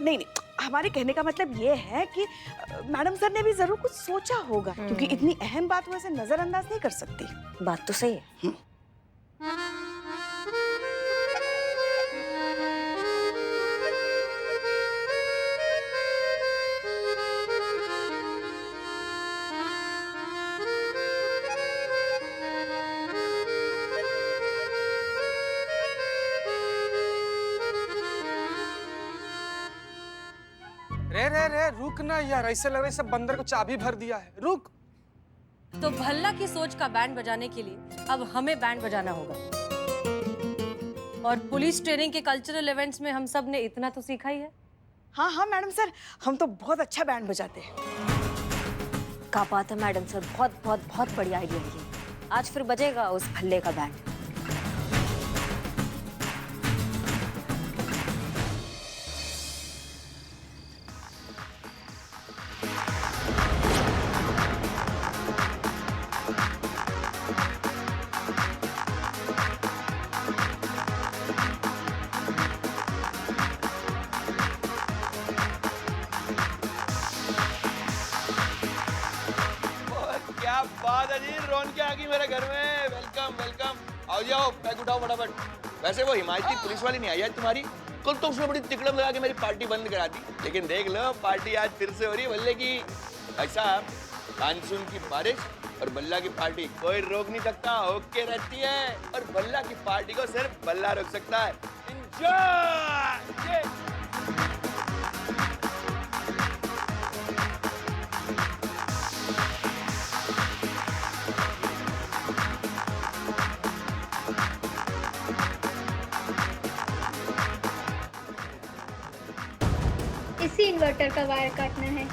नहीं नहीं, हमारे कहने का मतलब ये है कि मैडम सर ने भी जरूर कुछ सोचा होगा, क्योंकि इतनी अहम बात वो ऐसे नजरअंदाज नहीं कर सकती। बात तो सही है। रे रुक ना यार, ऐसे लग रहा है सब बंदर को चाबी भर दिया है। रुक। तो भल्ला की सोच का बैंड बजाने के लिए अब हमें बैंड बजाना होगा। और पुलिस ट्रेनिंग के कल्चरल इवेंट्स में हम सब ने इतना तो सीखा ही है। हाँ हाँ मैडम सर, हम तो बहुत अच्छा बैंड बजाते हैं। क्या बात है मैडम सर, बहुत बहुत बहुत बढ़िया आइडिया है। आज फिर बजेगा उस भल्ले का बैंड। क्या बात है जी, रौनक आ गई मेरे घर में। वेलकम वेलकम, आओ जाओ, बैग उठाओ फटाफट। वैसे वो हिमाचली पुलिस वाली नहीं आई आज तुम्हारी? कल तो उसने बड़ी तिकड़म लगा के मेरी पार्टी बंद करा दी, लेकिन देख लो पार्टी आज फिर से हो रही है भल्ले की। ऐसा मानसून की बारिश और भल्ला की पार्टी कोई रोक नहीं सकता, ओके रहती है। और भल्ला की पार्टी को सिर्फ भल्ला रोक सकता है। एंजॉय। इसी इन्वर्टर का वायर काटना है।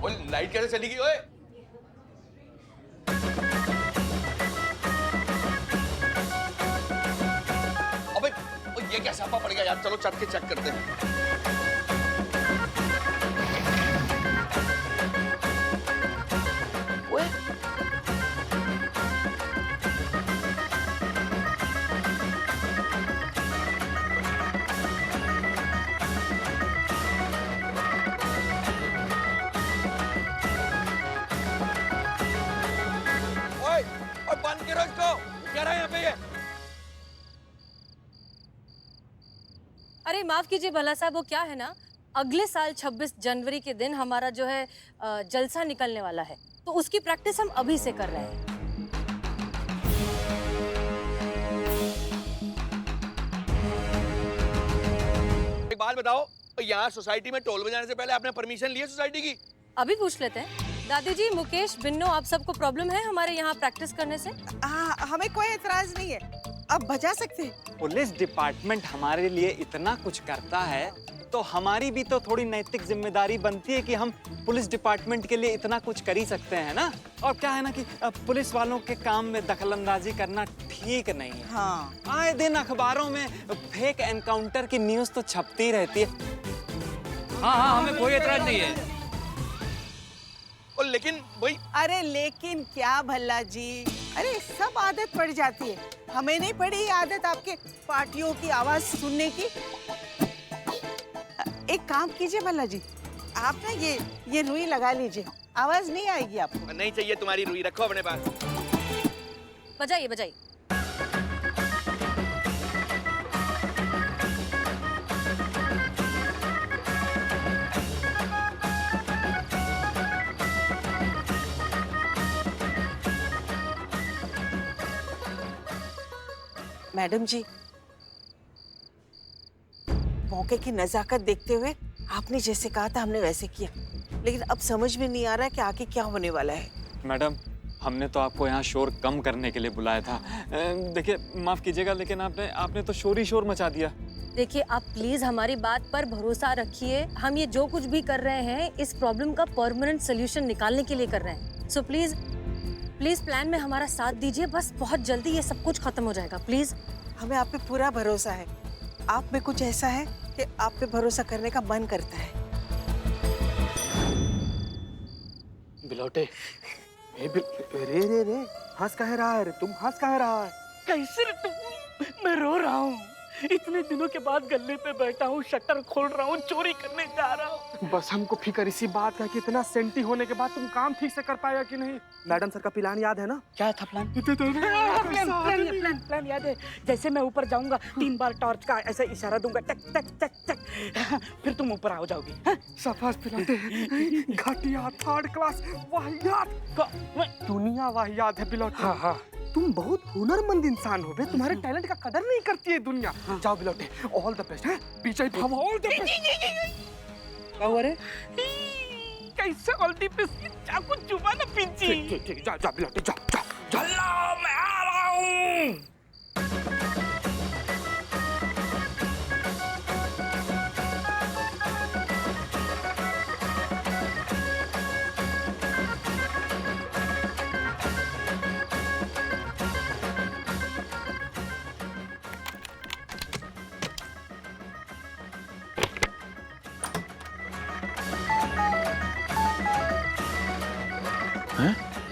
और लाइट कैसे चली गई ओए? अबे ये क्या छापा पड़ गया यार, चलो चढ़ के चेक करते हैं। ओए और बंद करो इसको, क्या रहा है यहाँ पे ये? अरे माफ कीजिए भल्ला साहब, वो क्या है ना, अगले साल 26 जनवरी के दिन हमारा जो है जलसा निकलने वाला है, तो उसकी प्रैक्टिस हम अभी से कर रहे हैं। एक बात बताओ, यहाँ सोसाइटी में टोल बजाने से पहले आपने परमिशन ली है सोसाइटी की? अभी पूछ लेते हैं। दादी जी, मुकेश, बिन्नो, आप सबको प्रॉब्लम है हमारे यहाँ प्रैक्टिस करने से? हमें कोई एतराज नहीं है, अब बजा सकते हैं। पुलिस डिपार्टमेंट हमारे लिए इतना कुछ करता है तो हमारी भी तो थोड़ी नैतिक जिम्मेदारी बनती है कि हम पुलिस डिपार्टमेंट के लिए इतना कुछ कर ही सकते हैं ना। और क्या है ना कि पुलिस वालों के काम में दखलंदाजी करना ठीक नहीं है। हाँ। आए दिन अखबारों में फेक एनकाउंटर की न्यूज़ तो छपती रहती है। हाँ, हमें कोई एतराज नहीं है। और लेकिन भाई, अरे लेकिन क्या भल्ला जी, अरे सब आदत पड़ जाती है। हमें नहीं पड़ी आदत आपके पार्टियों की आवाज सुनने की। एक काम कीजिए भल्ला जी, आप ना ये रुई लगा लीजिए, आवाज नहीं आएगी आपको। नहीं चाहिए तुम्हारी रुई, रखो अपने पास। बजाइए बजाइए। मैडम जी, मौके की नजाकत देखते हुए आपने जैसे कहा था हमने वैसे किया, लेकिन अब समझ में नहीं आ रहा कि आगे क्या होने वाला है। मैडम, हमने तो आपको यहाँ शोर कम करने के लिए बुलाया था। देखिए, माफ कीजिएगा, लेकिन आपने तो शोर ही शोर मचा दिया। देखिए, आप प्लीज हमारी बात पर भरोसा रखिए। हम ये जो कुछ भी कर रहे हैं इस प्रॉब्लम का परमानेंट सोल्यूशन निकालने के लिए कर रहे हैं। सो प्लीज प्लान में हमारा साथ दीजिए। बस बहुत जल्दी ये सब कुछ खत्म हो जाएगा, प्लीज। हमें आप पे पूरा भरोसा है। आप में कुछ ऐसा है कि आप पे भरोसा करने का मन करता है। बिलौटे, रे हंस काहे रहा है रे? तुम हंस काहे रहा है? कैसे रे तू? मैं रो रहा हूँ। इतने दिनों के बाद गल्ले पे बैठा हूँ, शटर खोल रहा हूँ, चोरी करने जा रहा हूँ। बस हमको फिक्र इसी बात का कि इतना सेंटी होने के बाद तुम काम ठीक से कर पाएगा कि नहीं। मैडम सर का प्लान याद है ना? क्या था प्लान? प्लान याद है। जैसे मैं ऊपर जाऊंगा 3 बार टॉर्च का ऐसा इशारा दूंगा, टक टक टक टक, फिर तुम ऊपर आ जाओगी। शाबाश पिलाते हैं। घटिया, थर्ड क्लास, वाहियात, दुनिया वाहियात है बिलौटे। हाँ हाँ, तुम बहुत हुनरमंद इंसान हो बे, तुम्हारे टैलेंट का कदर नहीं करती है दुनिया। जाओ बिलौटे, ऑल द बेस्ट है। पीछे भाव, ऑल द बेस्ट। क्या हुआ रे? कैसे ऑल द बेस्ट? चाकू चुबा ना पिंची। ठीक, जा बिलौटे, जा। अल्लाह, मैं आ रहा हूँ।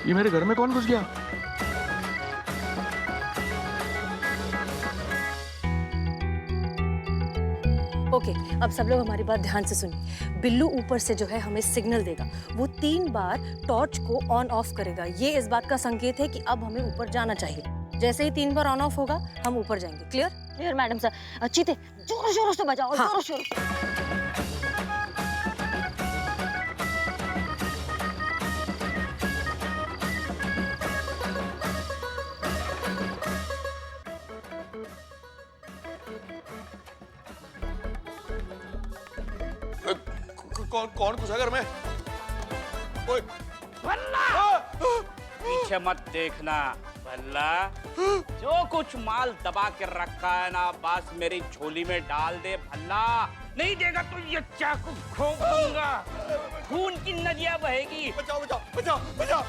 ये मेरे घर में कौन घुस गया? ओके, अब सब लोग हमारी बात ध्यान से सुनिए। बिल्लू ऊपर से जो है हमें सिग्नल देगा। वो 3 बार टॉर्च को ऑन ऑफ करेगा। ये इस बात का संकेत है कि अब हमें ऊपर जाना चाहिए। जैसे ही 3 बार ऑन ऑफ होगा हम ऊपर जाएंगे। क्लियर? Clear madam sir. चीते जोर जोर से बजाओ, हाँ। जोर जोर से। कौन घुसा घर में? कोई पीछे मत देखना भल्ला। जो कुछ माल दबा के रखा है ना, बस मेरी झोली में डाल दे भल्ला। नहीं देगा तो ये चाकू घोंप दूंगा, खून की नदियां बहेगी। बचाओ बचाओ बचाओ बचाओ।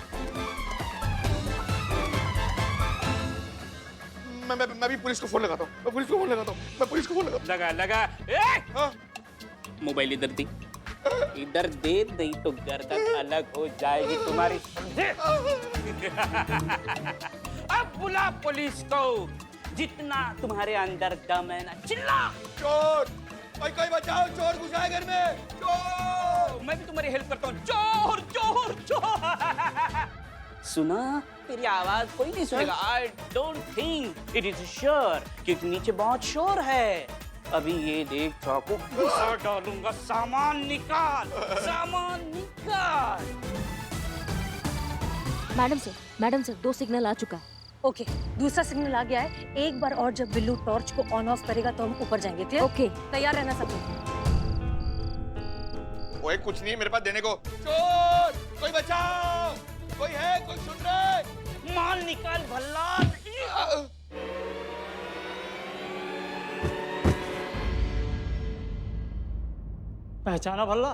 मैं भी पुलिस को फोन लगाता हूँ। मैं पुलिस को फोन लगाता हूँ। लगा। मोबाइल इधर दी, इधर दे, नहीं तो गर्दन अलग हो जाएगी तुम्हारी, समझे? अब बुला पुलिस को। जितना तुम्हारे अंदर दम है ना, चिल्ला। चोर, कोई बचाओ, चोर घुसा है घर में। चोर! मैं भी तुम्हारी हेल्प करता हूँ। चोर चोर चोर। सुना? तेरी आवाज कोई नहीं सुनेगा। I don't think it is sure, क्योंकि नीचे बहुत शोर है। अभी ये देख, चाकू घुसा डालूंगा। सामान निकाल, सामान निकाल। मैडम सर 2 सिग्नल आ चुका है। ओके, दूसरा सिग्नल आ गया है। एक बार और जब बिल्लू टॉर्च को ऑन ऑफ करेगा तो हम ऊपर जाएंगे। क्लियर? ओके। तैयार रहना सब लोग। ओए कुछ नहीं है मेरे पास देने को। चोर, कोई बचाओ, कोई है, कोई सुन रहा है? माल निकाल भल्ला। पहचाना भल्ला?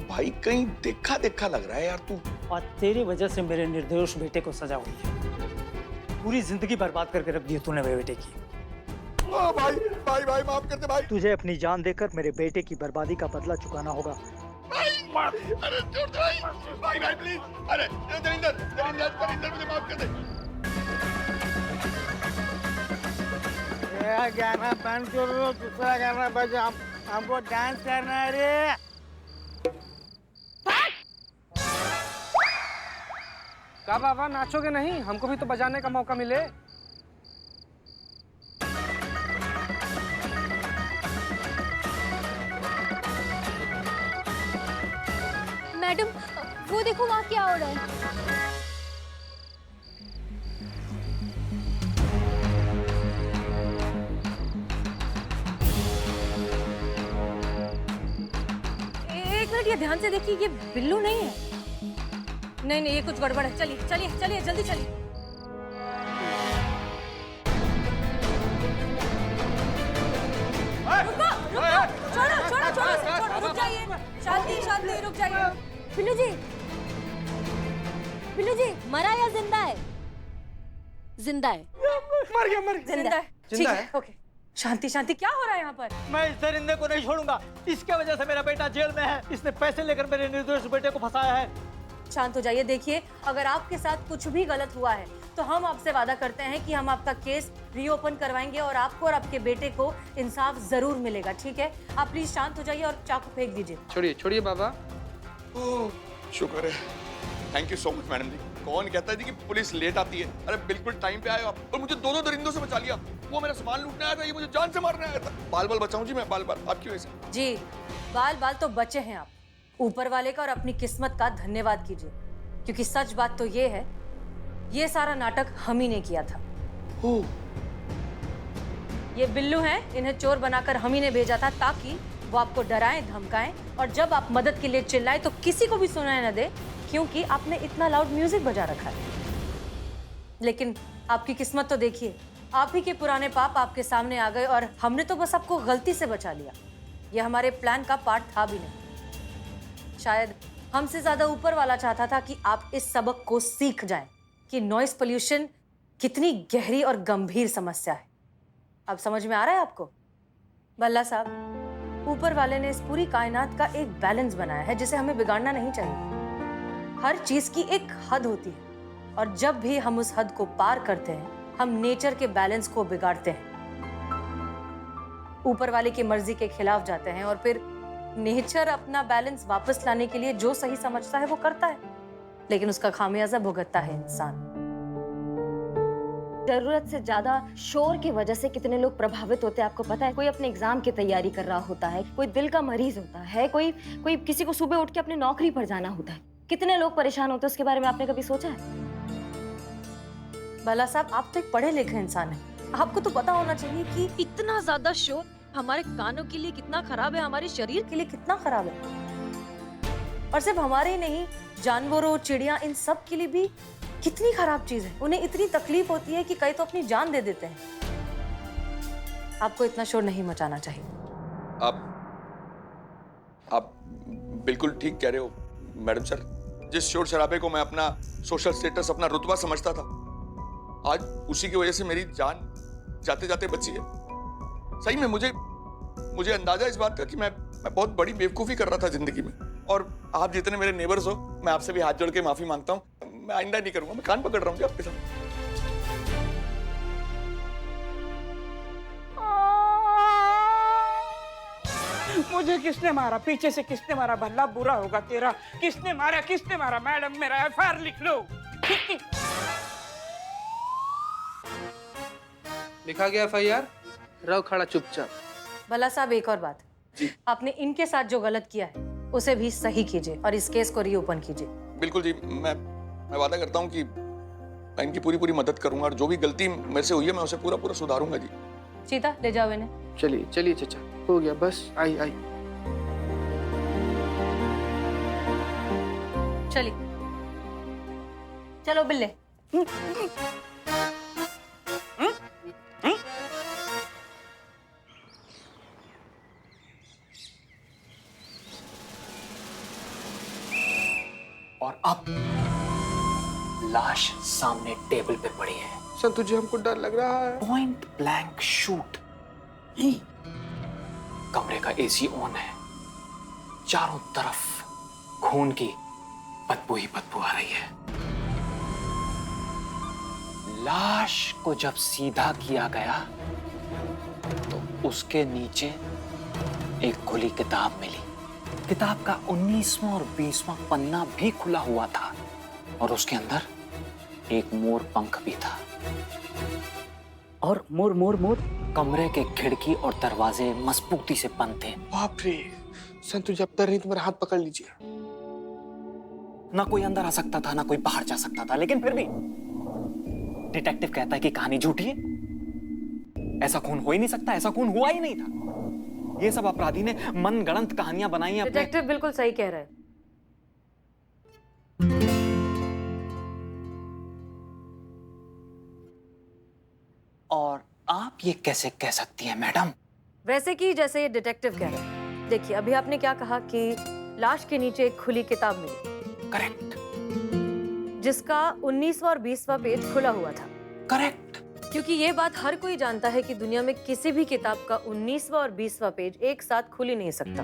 भाई कहीं देखा देखा लग रहा है यार तू। और तेरी वजह से मेरे निर्दोष बेटे को सजा हुई है। पूरी जिंदगी बर्बाद करके रख दी तूने मेरे बेटे की। भाई भाई भाई माफ कर दे भाई। तुझे अपनी जान देकर मेरे बेटे की बर्बादी का बदला चुकाना होगा। अरे छोड़ दे भाई, भाई प्लीज। अरे दरिंदर मुझे माफ कर दे। गाना बंद करो, दूसरा गाना बजा। हमको डांस करना है रे। का बाबा नाचोगे नहीं? हमको भी तो बजाने का मौका मिले। मैडम, वो देखो वहाँ क्या हो रहा है। एक मिनट, ये ध्यान से देखिए, ये बिल्लू नहीं है। नहीं, ये कुछ गड़बड़ है। चलिए जल्दी चलिए। रुको, छोड़ो, रुक जाइए। शांति, रुक जाइए। बिल्लू जी मरा या जिंदा है? जिंदा है। मर गया। जिंदा है। ठीक है, ओके। शांति, क्या हो रहा है यहाँ पर? मैं इस दरिंदे को नहीं छोड़ूंगा। इसके वजह से मेरा बेटा जेल में है। इसने पैसे लेकर मेरे निर्दोष बेटे को फंसाया है। शांत हो जाइए। देखिए, अगर आपके साथ कुछ भी गलत हुआ है तो हम आपसे वादा करते हैं कि हम आपका केस रीओपन करवाएंगे और आपको और आपके बेटे को इंसाफ जरूर मिलेगा, ठीक है? आप प्लीज शांत हो जाइए और चाकू फेंक दीजिए। छोड़िए छोड़िए बाबा। शुक्र है, thank you so much madam ji. कौन कहता है जी कि पुलिस लेट आती है? अरे बिल्कुल टाइम पे आए आप और मुझे दोनों दरिंदों से बचा लिया। वो मेरा सामान लूटने आया था, ये मुझे जान से मारने आया था। बाल बाल बचाऊं जी मैं, बाल बाल। आप क्यों ऐसे? जी, बाल बाल तो बचे हैं आप। ऊपर वाले का और अपनी किस्मत का धन्यवाद कीजिए, क्योंकि सच बात तो ये है, ये सारा नाटक हम ही ने किया था। ये बिल्लू हैं, इन्हें चोर बनाकर हम ही ने भेजा था ताकि वो आपको डराएं धमकाएं और जब आप मदद के लिए चिल्लाएं तो किसी को भी सुनाई न दे, क्योंकि आपने इतना लाउड म्यूजिक बजा रखा है। लेकिन आपकी किस्मत तो देखिए, आप ही के पुराने पाप आपके सामने आ गए और हमने तो बस आपको गलती से बचा लिया। ये हमारे प्लान का पार्ट था भी नहीं। शायद हमसे ज्यादा ऊपर वाला चाहता था कि आप इस सबक को सीख जाएं कि नॉइस पोल्यूशन कितनी गहरी और गंभीर समस्या है। अब समझ में आ रहा है आपको? भल्ला साहब, ऊपर वाले ने इस पूरी कायनात का एक बैलेंस बनाया है जिसे हमें बिगाड़ना नहीं चाहिए। हर चीज की एक हद होती है और जब भी हम उस हद को पार करते हैं, हम नेचर के बैलेंस को बिगाड़ते हैं, ऊपर वाले की मर्जी के खिलाफ जाते हैं और फिर नेचर अपना बैलेंस वापस लाने के लिए जो सही समझता है वो करता है, लेकिन उसका खामियाजा भुगतता है इंसान। जरूरत से ज्यादा शोर की वजह से कितने लोग प्रभावित होते हैं आपको पता है? कोई अपने एग्जाम की तैयारी कर रहा होता है, कोई दिल का मरीज होता है, कोई किसी को सुबह उठ के अपनी नौकरी पर जाना होता है। कितने लोग परेशान होते हैं, उसके बारे में आपने कभी सोचा है? भला साहब, आप तो एक पढ़े लिखे इंसान हैं, आपको तो पता होना चाहिए कि इतना ज्यादा शोर हमारे कानों के लिए कितना खराब है, हमारे शरीर के लिए कितना खराब है। और सिर्फ हमारे ही नहीं, जानवरों, चिड़िया, इन सब के लिए भी कितनी खराब चीज है। उन्हें इतनी तकलीफ होती है कि कई तो अपनी जान दे देते हैं। आपको इतना शोर नहीं मचाना चाहिए। आप बिल्कुल ठीक कह रहे हो मैडम सर। जिस शोर शराबे को मैं अपना सोशल स्टेटस, अपना रुतबा समझता था, आज उसी की वजह से मेरी जान जाते जाते बची है। सही में मुझे अंदाजा इस बात का कि मैं बहुत बड़ी बेवकूफी कर रहा था जिंदगी में। और आप जितने मेरे नेबर्स हो, मैं आपसे भी हाथ जोड़ के माफी मांगता हूँ। मैं आइंदा नहीं करूंगा। मैं कान पकड़ रहा हूँ जी आपके साथ। मुझे किसने मारा? पीछे से किसने मारा? भल्ला बुरा होगा तेरा। किसने मारा? किसने मारा? मैडम, मेरा एफआईआर लिख लो। लिखा गया एफआईआर। रहो खड़ा चुपचाप। भला साहब, एक और बात, आपने इनके साथ जो गलत किया है उसे भी सही कीजिए और इस केस को रीओपन कीजिए। बिल्कुल जी, मैं वादा करता हूँ कि मैं इनकी पूरी मदद करूंगा और जो भी गलती मेरे से हुई है मैं उसे पूरा सुधारूंगा जी। सीता, ले जाओ इन्हें। चलिए चलिए चाचा, हो गया बस। आई चलिए, चलो बिल्ले। और अब लाश सामने टेबल पे पड़ी है। संतु जी, हमको डर लग रहा है। Point blank shoot. कमरे का एसी ऑन है, चारों तरफ खून की बदबू ही बदबू आ रही है। लाश को जब सीधा किया गया तो उसके नीचे एक खुली किताब मिली। किताब का 19वां और 20वां पन्ना भी खुला हुआ था और उसके अंदर एक मोर पंख भी था। और मोर कमरे के खिड़की और दरवाजे मजबूती से बंद थे। बाप रे, संतु जी, अब डर नहीं तो मेरा हाथ पकड़ लीजिए। ना कोई अंदर आ सकता था, ना कोई बाहर जा सकता था, लेकिन फिर भी डिटेक्टिव कहता है कि कहानी झूठी है। ऐसा खून हो ही नहीं सकता, ऐसा खून हुआ ही नहीं था। ये सब अपराधी ने मनगढ़ंत कहानियां बनाई हैं। डिटेक्टिव बिल्कुल सही कह रहा है। और आप ये कैसे कह सकती हैं मैडम? वैसे कि जैसे ये डिटेक्टिव कह रहे हैं। देखिए, अभी आपने क्या कहा कि लाश के नीचे एक खुली किताब मिली। करेक्ट। जिसका 19वां और 20वां पेज खुला हुआ था। करेक्ट। क्योंकि ये बात हर कोई जानता है कि दुनिया में किसी भी किताब का 19वां और 20वां पेज एक साथ खुल ही नहीं सकता।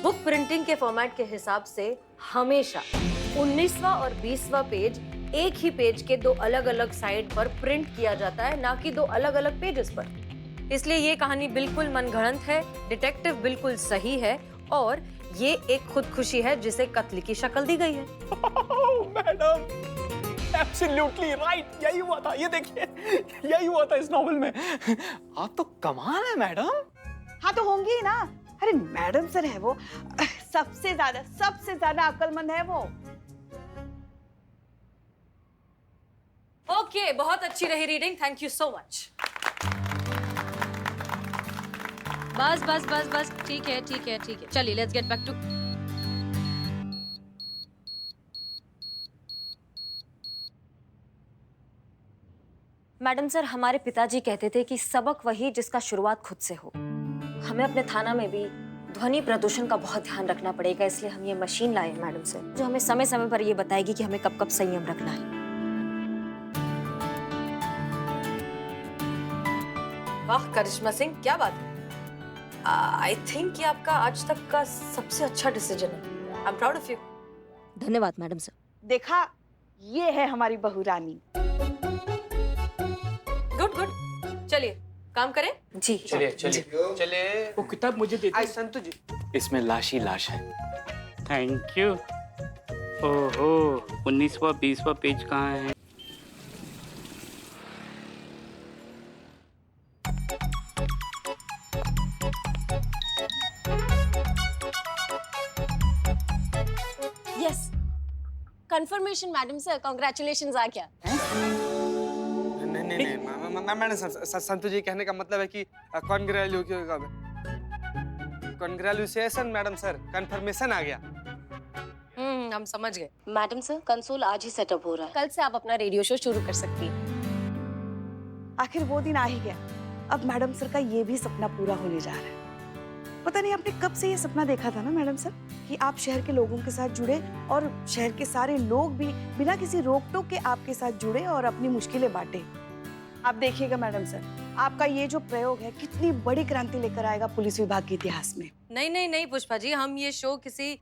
बुक प्रिंटिंग के फॉर्मेट के हिसाब से हमेशा 19वां और 20वां पेज एक ही पेज के दो अलग अलग साइड पर प्रिंट किया जाता है, ना कि दो अलग अलग पेजेस पर। इसलिए ये कहानी बिल्कुल मनगढ़ंत है, डिटेक्टिव बिल्कुल सही है और ये एक खुदकुशी है जिसे कत्ल की शक्ल दी गई है। मैडम एब्सोल्युटली राइट, यही हुआ था। ये देखिए, यही हुआ था इस नॉवेल में। आप तो कमाल है मैडम। हाँ तो होंगी ही ना। अरे मैडम सर है वो, सबसे ज्यादा अक्लमंद है वो। ओके, बहुत अच्छी रही reading, thank you so much. बस बस बस बस, ठीक है ठीक है ठीक है, चलिए let's get back to. Madam sir, हमारे पिताजी कहते थे कि सबक वही जिसका शुरुआत खुद से हो। हमें अपने थाना में भी ध्वनि प्रदूषण का बहुत ध्यान रखना पड़ेगा, इसलिए हम ये मशीन लाए हैं मैडम सर, जो हमें समय समय पर ये बताएगी कि हमें कब कब संयम रखना है। वाह करिश्मा सिंह, क्या बात है। आई थिंक ये आपका आज तक का सबसे अच्छा डिसीजन है। I am proud of you. धन्यवाद मैडम सर। देखा, ये है हमारी बहू रानी। गुड गुड, चलिए काम करें। जी चलिए चलिए चलिए। वो किताब मुझे दे आई दो। संतु जी, इसमें लाश ही लाश है। Thank you. ओहो, 19वां 20वां पेज कहाँ है? Yes, confirmation madam sir, congratulations आ गया। नहीं मैंने संतु जी कहने का मतलब है कि कॉन्ग्रेचुलेशन मैडम सर, कंफर्मेशन आ गया। हम समझ गए। मैडम सर, कंसोल आज ही सेटअप हो रहा है। कल से आप अपना रेडियो शो शुरू कर सकती हैं। आखिर वो दिन आ ही गया। अब मैडम सर का ये भी सपना पूरा होने जा रहा है। पता नहीं आपने कब से ये सपना देखा था ना मैडम सर, कि आप शहर के लोगों के साथ जुड़े और शहर के सारे लोग भी बिना किसी रोक टोक के आपके साथ जुड़े और अपनी मुश्किलें बांटे। आप देखिएगा मैडम सर, आपका ये जो प्रयोग है कितनी बड़ी क्रांति लेकर आएगा पुलिस विभाग के इतिहास में। नहीं नहीं नहीं पुष्पा जी, हम ये शो किसी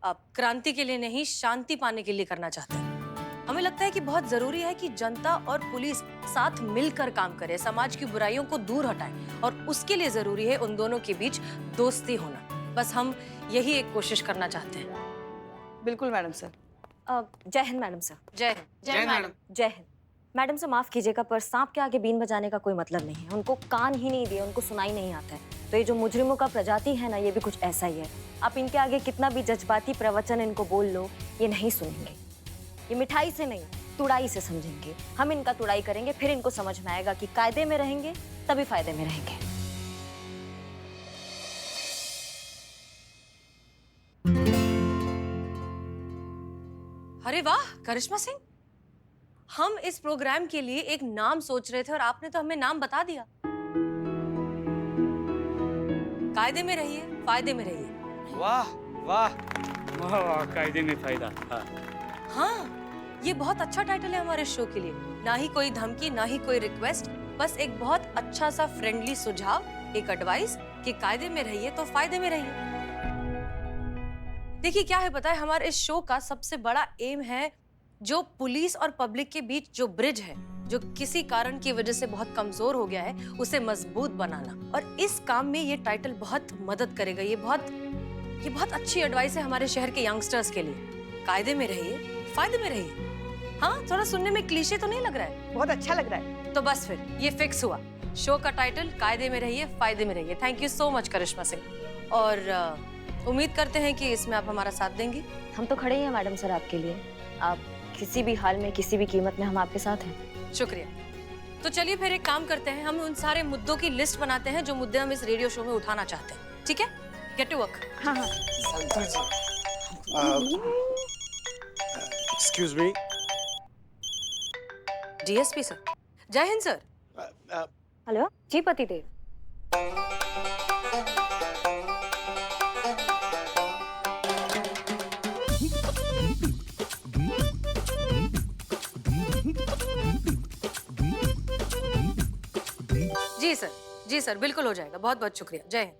क्रांति के लिए नहीं, शांति पाने के लिए करना चाहते हैं। हमें लगता है कि बहुत जरूरी है कि जनता और पुलिस साथ मिलकर काम करे, समाज की बुराइयों को दूर हटाएं, और उसके लिए जरूरी है उन दोनों के बीच दोस्ती होना। बस हम यही एक कोशिश करना चाहते हैं। बिल्कुल मैडम सर। जय हिंद मैडम सर। जय हिंद। जय मैडम। जय हिंद मैडम सर, माफ कीजिएगा पर सांप के आगे बीन बजाने का कोई मतलब नहीं है। उनको कान ही नहीं दिए, उनको सुनाई नहीं आता है। तो ये जो मुजरिमों का प्रजाति है ना, ये भी कुछ ऐसा ही है। आप इनके आगे कितना भी जज्बाती प्रवचन इनको बोल लो, ये नहीं सुनेंगे। ये मिठाई से नहीं, तुड़ाई से समझेंगे। हम इनका तुड़ाई करेंगे, फिर इनको समझ में आएगा कि कायदे में रहेंगे तभी फायदे में रहेंगे। अरे वाह करिश्मा सिंह, हम इस प्रोग्राम के लिए एक नाम सोच रहे थे और आपने तो हमें नाम बता दिया। कायदे में रहिए, फायदे में रहिए। वाह वाह वाह, कायदे में फायदा। हाँ। हाँ, ये बहुत अच्छा टाइटल है हमारे शो के लिए। ना ही कोई धमकी, ना ही कोई रिक्वेस्ट, बस एक बहुत अच्छा सा फ्रेंडली सुझाव, एक एडवाइस कि कायदे में रहिए तो फायदे में रहिए। देखिए क्या है पता है, हमारे इस शो का सबसे बड़ा एम है जो पुलिस और पब्लिक के बीच जो ब्रिज है, जो किसी कारण की वजह से बहुत कमजोर हो गया है, उसे मजबूत बनाना। और इस काम में ये टाइटल बहुत मदद करेगा। ये बहुत अच्छी एडवाइस है हमारे शहर के यंगस्टर्स के लिए। कायदे में रहिए, फायदे में रहिए। हाँ, थोड़ा सुनने में क्लीशे तो नहीं लग रहा है? बहुत अच्छा लग रहा है। तो बस फिर ये फिक्स हुआ, शो का टाइटल कायदे में रहिए, फायदे में रहिए। थैंक यू सो मच करिश्मा सिंह, और उम्मीद करते हैं कि इसमें आप हमारा साथ देंगी। हम तो खड़े ही हैं मैडम सर आपके लिए। आप किसी भी हाल में, किसी भी कीमत में हम आपके साथ हैं। शुक्रिया। तो चलिए फिर एक काम करते हैं, हम उन सारे मुद्दों की लिस्ट बनाते हैं जो मुद्दे हम इस रेडियो शो में उठाना चाहते हैं। ठीक है, गेट टू वर्क। हाँ हाँ। Excuse me. DSP sir. जय हिंद सर। हेलो जी पतिदेव। जी सर, जी सर, बिल्कुल हो जाएगा। बहुत बहुत शुक्रिया। जय हिंद।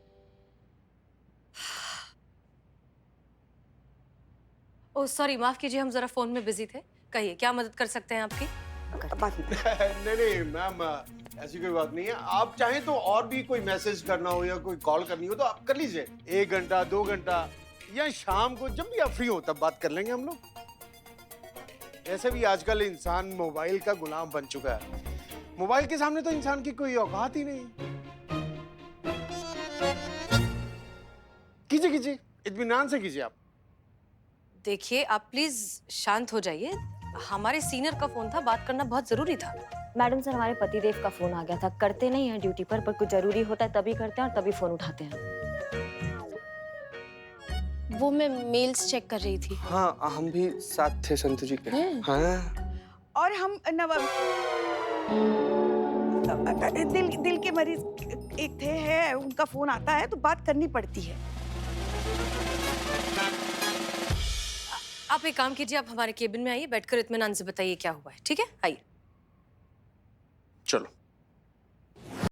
ओह सॉरी, माफ कीजिए, हम जरा फोन में बिजी थे। कहिए, क्या मदद कर सकते हैं आपकी? बात नहीं। नहीं नहीं मैम, ऐसी कोई बात नहीं है। आप चाहें तो और भी कोई मैसेज करना हो या कोई कॉल करनी हो तो आप कर लीजिए। 1 घंटा 2 घंटा या शाम को जब भी आप फ्री हो तब बात कर लेंगे हम लोग। ऐसे भी आजकल इंसान मोबाइल का गुलाम बन चुका है। मोबाइल के सामने तो इंसान की कोई औकात ही नहीं। कीजिए कीजिए, इत्मीनान से कीजिए आप। देखिए, आप प्लीज शांत हो जाइए। हमारे सीनियर का फोन था, बात करना बहुत जरूरी था। मैडम सर, हमारे पतिदेव का फोन आ गया था। करते नहीं है ड्यूटी पर कुछ जरूरी होता है तभी करते हैं और तभी फोन उठाते हैं। वो मैं मेल्स चेक कर रही थी। हाँ, हम भी साथ थे संतु जी के। हाँ। और हम दिल के मरीज एक थे है, उनका फोन आता है तो बात करनी पड़ती है। आप एक काम कीजिए, आप हमारे केबिन में आइए, बैठकर इत्मीनान से बताइए क्या हुआ है। ठीक है, आइए। चलो।